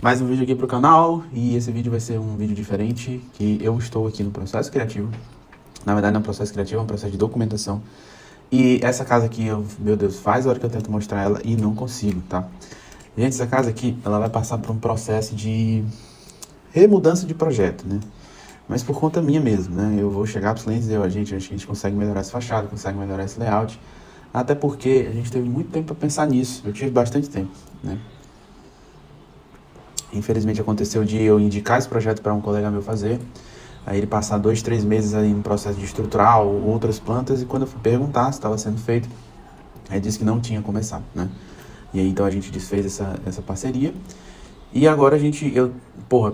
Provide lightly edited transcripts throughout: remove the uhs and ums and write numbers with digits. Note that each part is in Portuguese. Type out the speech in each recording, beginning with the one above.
Mais um vídeo aqui pro canal, e esse vídeo vai ser um vídeo diferente, que eu estou aqui no processo criativo. Na verdade não é um processo criativo, é um processo de documentação. E essa casa aqui, meu Deus, faz a hora que eu tento mostrar ela e não consigo, tá? Gente, essa casa aqui, ela vai passar por um processo de remudança de projeto, né? Mas por conta minha mesmo, né? Eu vou chegar para os clientes e dizer, gente, acho que a gente consegue melhorar essa fachada, consegue melhorar esse layout. Até porque a gente teve muito tempo para pensar nisso, eu tive bastante tempo, né? Infelizmente aconteceu de eu indicar esse projeto para um colega meu fazer, aí ele passar 2, 3 meses aí no processo de estruturar outras plantas, e quando eu fui perguntar se estava sendo feito, ele disse que não tinha começado, né? E aí então a gente desfez essa parceria, e agora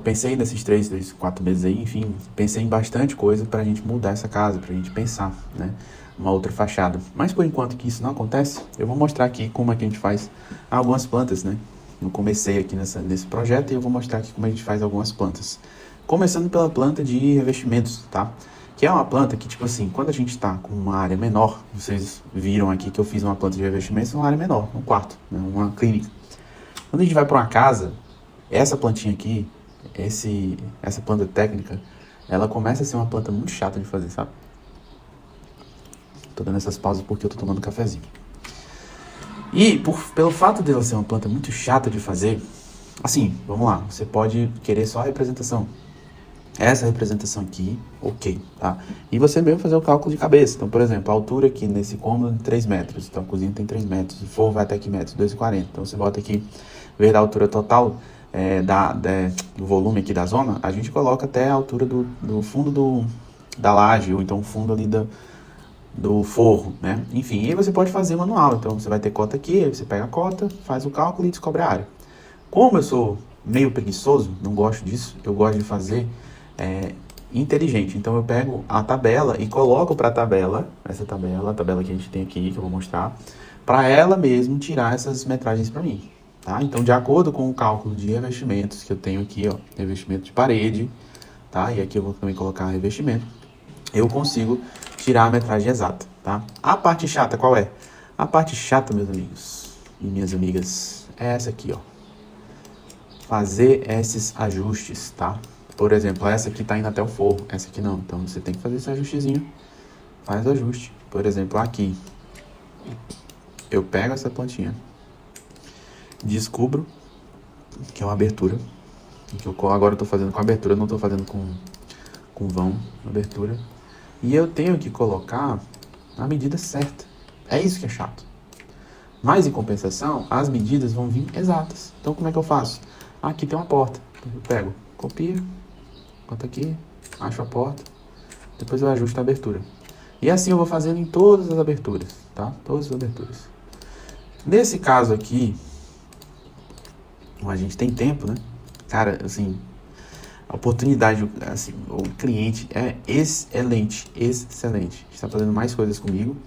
pensei nesses 3, 4 meses aí, enfim, pensei em bastante coisa pra gente mudar essa casa, pra gente pensar, né? Uma outra fachada. Mas por enquanto que isso não acontece, eu vou mostrar aqui como é que a gente faz algumas plantas, né? Eu comecei aqui nesse projeto e eu vou mostrar aqui como a gente faz algumas plantas. Começando pela planta de revestimentos, tá? Que é uma planta que, tipo assim, quando a gente tá com uma área menor, vocês viram aqui que eu fiz uma planta de revestimentos numa área menor, um quarto, né? Uma clínica. Quando a gente vai para uma casa, essa plantinha aqui, essa planta técnica, ela começa a ser uma planta muito chata de fazer, sabe? Tô dando essas pausas porque eu tô tomando cafezinho. E pelo fato dela ser uma planta muito chata de fazer, assim, vamos lá, você pode querer só a representação. Essa representação aqui, ok, tá? E você mesmo fazer o cálculo de cabeça. Então, por exemplo, a altura aqui nesse cômodo é 3 metros. Então, a cozinha tem 3 metros. O forro vai até que metros? 2,40. Então, você bota aqui, em vez da altura total do volume aqui da zona, a gente coloca até a altura do fundo da laje, ou então o fundo ali do forro, né? Enfim, aí você pode fazer manual. Então, você vai ter cota aqui, aí você pega a cota, faz o cálculo e descobre a área. Como eu sou meio preguiçoso, não gosto disso, eu gosto de fazer inteligente. Então, eu pego a tabela e coloco para a tabela a tabela que a gente tem aqui, que eu vou mostrar, para ela mesmo tirar essas metragens para mim, tá? Então, de acordo com o cálculo de revestimentos que eu tenho aqui, ó, revestimento de parede, tá? E aqui eu vou também colocar revestimento, eu consigo tirar a metragem exata, tá? A parte chata qual é? A parte chata, meus amigos e minhas amigas, é essa aqui, ó. Fazer esses ajustes, tá? Por exemplo, essa aqui tá indo até o forro, essa aqui não. Então, você tem que fazer esse ajustezinho. Faz o ajuste. Por exemplo, aqui. Eu pego essa plantinha. Descubro que é uma abertura. Que agora eu tô fazendo com abertura, não tô fazendo com vão. Abertura. E eu tenho que colocar a medida certa. É isso que é chato. Mas, em compensação, as medidas vão vir exatas. Então, como é que eu faço? Aqui tem uma porta. Eu pego, copio, boto aqui, acho a porta, depois eu ajusto a abertura. E assim eu vou fazendo em todas as aberturas, tá? Todas as aberturas. Nesse caso aqui, a gente tem tempo, né? Cara, assim, a oportunidade, assim, o cliente é excelente, excelente. Está fazendo mais coisas comigo.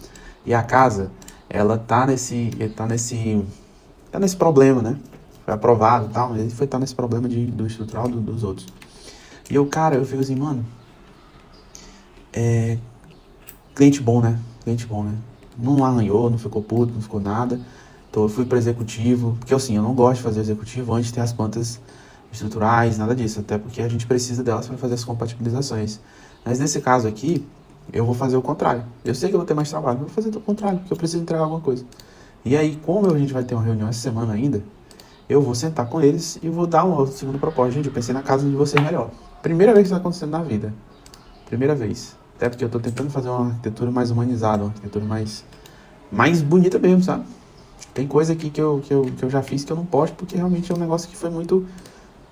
E a casa, ela tá nesse problema, né? Foi aprovado e tal, mas ele foi estar nesse problema do estrutural dos outros. E eu fico assim, mano, cliente bom, né? Cliente bom, né? Não arranhou, não ficou puto, não ficou nada. Então eu fui para executivo, porque assim, eu não gosto de fazer executivo antes de ter as plantas estruturais, nada disso, até porque a gente precisa delas para fazer as compatibilizações. Mas nesse caso aqui, eu vou fazer o contrário. Eu sei que eu vou ter mais trabalho, mas vou fazer o contrário, porque eu preciso entregar alguma coisa. E aí, como a gente vai ter uma reunião essa semana ainda, eu vou sentar com eles e vou dar uma segunda proposta. Gente, eu pensei na casa de vocês melhor. Primeira vez que isso está acontecendo na vida. Primeira vez. Até porque eu estou tentando fazer uma arquitetura mais humanizada, uma arquitetura mais bonita mesmo, sabe? Tem coisa aqui que eu já fiz que eu não posso, porque realmente é um negócio que foi muito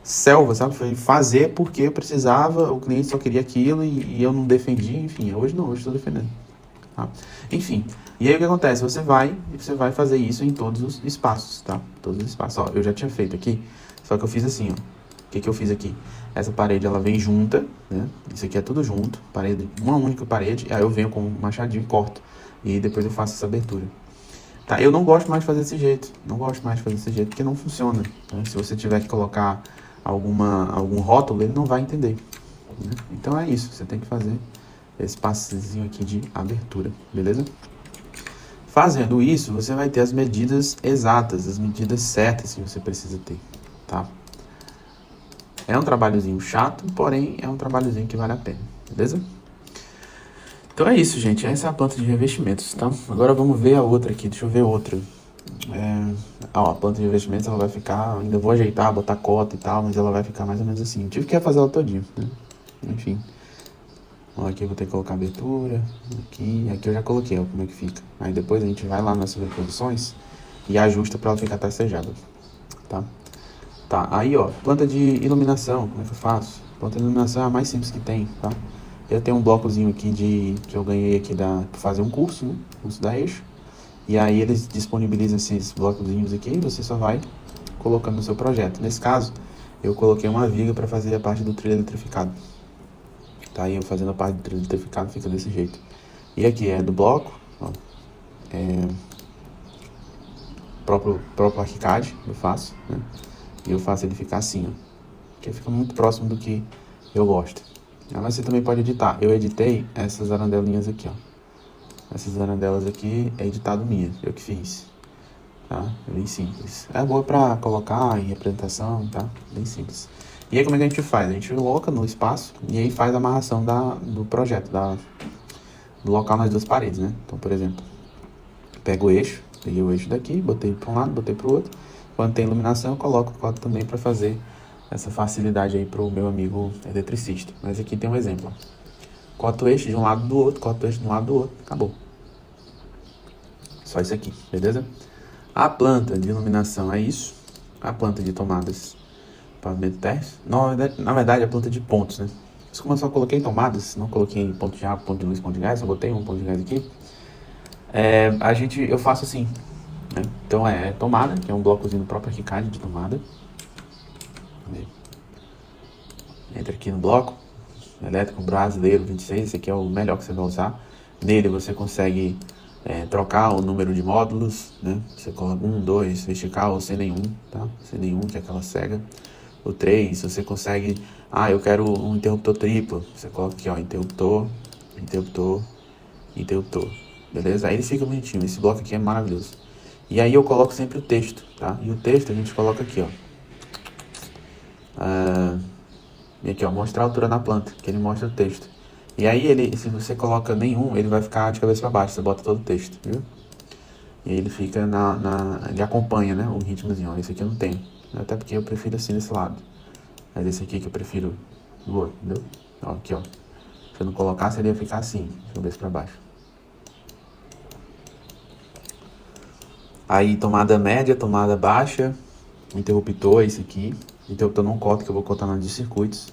selva, sabe? Foi fazer porque eu precisava, o cliente só queria aquilo e eu não defendi, enfim. Hoje não, hoje estou defendendo. Tá? Enfim, e aí o que acontece? Você vai fazer isso em todos os espaços, tá? Todos os espaços. Ó, eu já tinha feito aqui, só que eu fiz assim, ó. O que eu fiz aqui? Essa parede, ela vem junta, né? Isso aqui é tudo junto, parede, uma única parede, aí eu venho com um machadinho e corto. E depois eu faço essa abertura. Tá? Eu não gosto mais de fazer desse jeito. Não gosto mais de fazer desse jeito, porque não funciona. Né? Se você tiver que colocar algum rótulo, ele não vai entender. Né? Então é isso, você tem que fazer esse passezinho aqui de abertura, beleza? Fazendo isso, você vai ter as medidas exatas, as medidas certas que você precisa ter, tá? É um trabalhozinho chato, porém é um trabalhozinho que vale a pena, beleza? Então é isso, gente. Essa é a planta de revestimentos, tá? Agora vamos ver a outra aqui. Deixa eu ver outra. A planta de revestimentos, ela vai ficar... Ainda vou ajeitar, botar cota e tal, mas ela vai ficar mais ou menos assim. Eu tive que fazer ela todinha, né? Enfim. Ó, aqui eu vou ter que colocar abertura. Aqui eu já coloquei, ó, como é que fica. Aí depois a gente vai lá nas sobreposições e ajusta pra ela ficar tracejada, tá? Tá, aí ó, planta de iluminação, como é que eu faço? Planta de iluminação é a mais simples que tem, tá? Eu tenho um blocozinho aqui que eu ganhei aqui pra fazer um curso, né? Curso da Eixo. E aí eles disponibilizam esses blocozinhos aqui e você só vai colocando no seu projeto. Nesse caso, eu coloquei uma viga para fazer a parte do trilho eletrificado. Tá aí eu fazendo a parte do trilho eletrificado, fica desse jeito. E aqui é do bloco, ó, próprio ArchiCAD eu faço, né? E eu faço ele ficar assim, ó, que fica muito próximo do que eu gosto. Mas você também pode editar. Eu editei essas arandelinhas aqui, ó. Essas arandelas aqui é editado minha, eu que fiz, tá? É bem simples. É boa pra colocar em representação, tá? Bem simples. E aí como é que a gente faz? A gente coloca no espaço e aí faz a amarração do projeto, do local nas duas paredes, né? Então, por exemplo, pego o eixo, peguei o eixo daqui, botei para um lado, botei para o outro. Quando tem iluminação, eu coloco o código também para fazer essa facilidade aí pro meu amigo eletricista. Mas aqui tem um exemplo, ó. Corta o eixo de um lado do outro, corta o eixo de um lado do outro, acabou. Só isso aqui, beleza? A planta de iluminação é isso. A planta de tomadas, pavimento térreo. Na verdade, a planta de pontos, né? Mas como eu só coloquei tomadas, não coloquei ponto de água, ponto de luz, ponto de gás, eu botei um ponto de gás aqui. Eu faço assim, né? Então é tomada, que é um blocozinho do próprio ArchiCAD de tomada. Entra aqui no bloco. Elétrico brasileiro 26, esse aqui é o melhor que você vai usar. Nele você consegue trocar o número de módulos, né? Você coloca 1, 2, vertical ou sem nenhum, tá? Sem nenhum, que é aquela cega. O 3, você consegue... eu quero um interruptor triplo. Você coloca aqui, ó, interruptor, interruptor, interruptor. Beleza? Aí ele fica bonitinho. Esse bloco aqui é maravilhoso. E aí eu coloco sempre o texto, tá? E o texto a gente coloca aqui, ó. E aqui, ó, mostrar a altura na planta, que ele mostra o texto. E aí, se você coloca nenhum, ele vai ficar de cabeça para baixo, você bota todo o texto, viu? E ele fica ele acompanha, né, o ritmozinho. Esse aqui eu não tenho, até porque eu prefiro assim desse lado. Mas esse aqui que eu prefiro do outro, entendeu? Ó, aqui, ó. Se eu não colocasse, ele ia ficar assim, de cabeça para baixo. Aí, tomada média, tomada baixa, interruptor, esse aqui. Interruptor não corta, que eu vou cortar na de circuitos.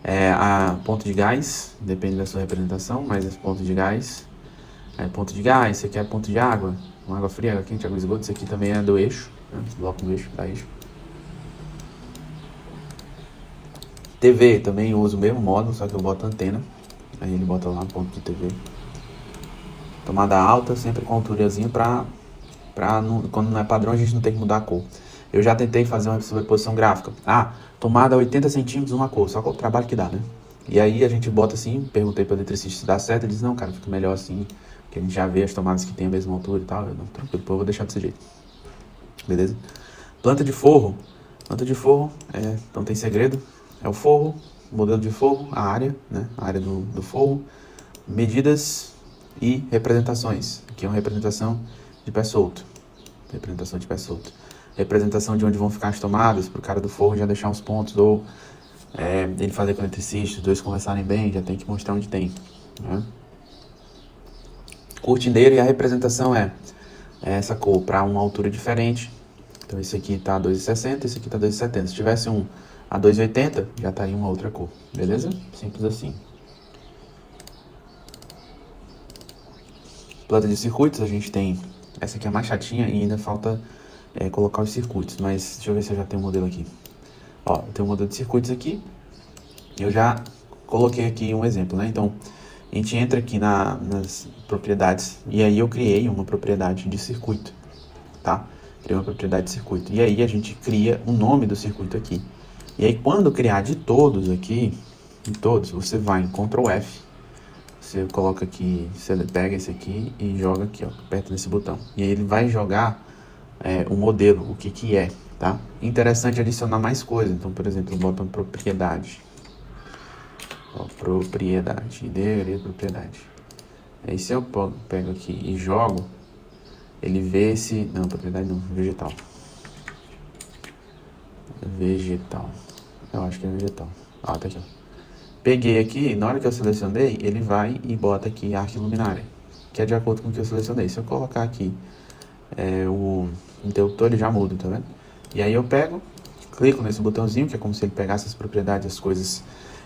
A ponto de gás, depende da sua representação, mas esse ponto de gás. Ponto de gás, esse aqui é ponto de água, uma água fria, água quente, água esgoto. Esse aqui também é do eixo, né? Esse bloco do eixo, da eixo. TV, também eu uso o mesmo módulo, só que eu boto antena. Aí ele bota lá ponto de TV. Tomada alta, sempre com alturazinha quando não é padrão a gente não tem que mudar a cor. Eu já tentei fazer uma sobreposição gráfica. Tomada 80 centímetros uma cor, só com o trabalho que dá, né? E aí a gente bota assim, perguntei para o eletricista se dá certo, ele disse, não, cara, fica melhor assim, porque a gente já vê as tomadas que tem a mesma altura e tal. Eu não, tranquilo, eu vou deixar desse jeito. Beleza? Planta de forro, não tem segredo, é o forro, modelo de forro, a área, né? A área do forro, medidas e representações. Aqui é uma representação de pé solto. Representação de pé solto. Representação de onde vão ficar as tomadas, para o cara do forro já deixar uns pontos, ou ele fazer com o eletricista, os dois conversarem bem, já tem que mostrar onde tem, né? Cortineiro, e a representação é essa cor para uma altura diferente. Então esse aqui tá 2,60, esse aqui tá 2,70. Se tivesse um a 2,80, já estaria uma outra cor, beleza? Simples assim. Planta de circuitos, a gente tem... Essa aqui é mais chatinha e ainda falta colocar os circuitos, mas deixa eu ver se eu já tenho um modelo aqui. Ó, eu tenho um modelo de circuitos aqui. Eu já coloquei aqui um exemplo, né? Então, a gente entra aqui nas propriedades e aí eu criei uma propriedade de circuito, tá? Criei uma propriedade de circuito. E aí a gente cria o nome do circuito aqui. E aí quando criar de todos aqui, você vai em Ctrl F. Você coloca aqui, você pega esse aqui e joga aqui, ó, aperta nesse botão. E aí ele vai jogar o modelo, o que é. tá? Interessante adicionar mais coisas. Então, por exemplo, eu boto uma propriedade. Ó, propriedade, ID, propriedade. Aí se eu pego aqui e jogo, ele vê esse... Não, propriedade não, vegetal. Vegetal. Eu acho que é vegetal. Ó, tá aqui, ó. Peguei aqui, na hora que eu selecionei, ele vai e bota aqui arte luminária, que é de acordo com o que eu selecionei. Se eu colocar aqui o interruptor, ele já muda, tá vendo? E aí eu pego, clico nesse botãozinho, que é como se ele pegasse as propriedades, as coisas,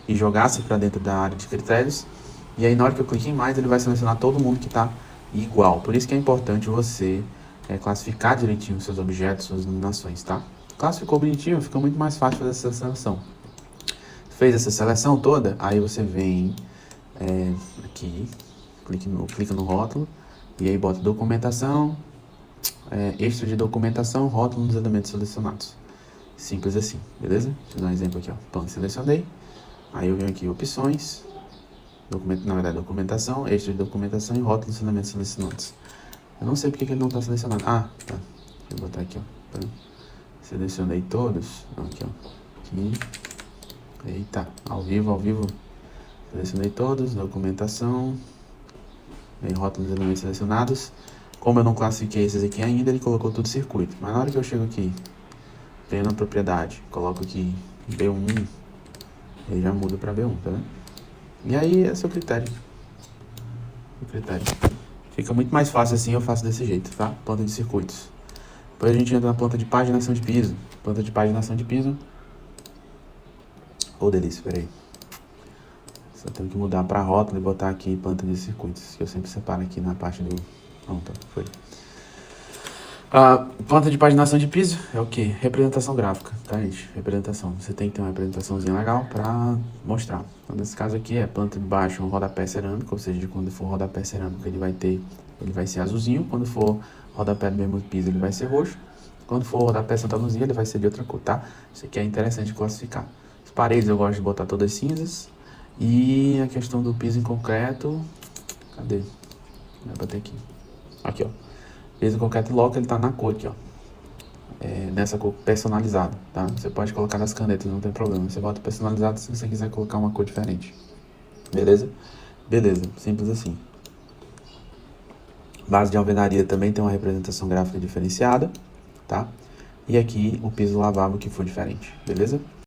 e jogasse para dentro da área de critérios. E aí na hora que eu clico em mais, ele vai selecionar todo mundo que está igual. Por isso que é importante você classificar direitinho os seus objetos, suas iluminações, tá? Classificou bonitinho, fica muito mais fácil fazer essa seleção. Fez essa seleção toda, aí você vem aqui, clica no rótulo, e aí bota documentação, extra de documentação, rótulo dos elementos selecionados. Simples assim, beleza? Deixa eu dar um exemplo aqui, ó. Então, selecionei, aí eu venho aqui, opções, documentação, extra de documentação e rótulo dos elementos selecionados. Eu não sei porque que ele não está selecionado. Ah, tá. Deixa eu botar aqui, ó. Tá. Selecionei todos. Aqui, ó. Aqui. Eita, ao vivo. Selecionei todos, documentação. Vem rótulo dos elementos selecionados. Como eu não classifiquei esses aqui ainda, ele colocou tudo circuito. Mas na hora que eu chego aqui, venho na propriedade, coloco aqui B1, ele já muda para B1, tá vendo? E aí é seu critério. Fica muito mais fácil assim, eu faço desse jeito, tá? Planta de circuitos. Depois a gente entra na planta de paginação de piso. Planta de paginação de piso. Ô, delícia, peraí. Só tenho que mudar para rótulo e botar aqui planta de circuitos, que eu sempre separo aqui na parte do... Pronto, foi. A planta de paginação de piso é o que? Representação gráfica, tá, gente? Representação. Você tem que ter uma representaçãozinha legal para mostrar. Então, nesse caso aqui é planta de baixo, um rodapé cerâmico, ou seja, quando for rodapé cerâmico ele vai ser azulzinho. Quando for rodapé do mesmo piso ele vai ser roxo. Quando for rodapé Santa Luzia ele vai ser de outra cor, tá? Isso aqui é interessante classificar. As paredes eu gosto de botar todas cinzas. E a questão do piso em concreto... Cadê? Vai bater aqui. Aqui, ó. Piso em concreto logo ele tá na cor aqui, ó. Nessa cor personalizada, tá? Você pode colocar nas canetas, não tem problema. Você bota personalizado se você quiser colocar uma cor diferente. Beleza? Beleza, simples assim. Base de alvenaria também tem uma representação gráfica diferenciada, tá? E aqui o piso lavável que for diferente, beleza?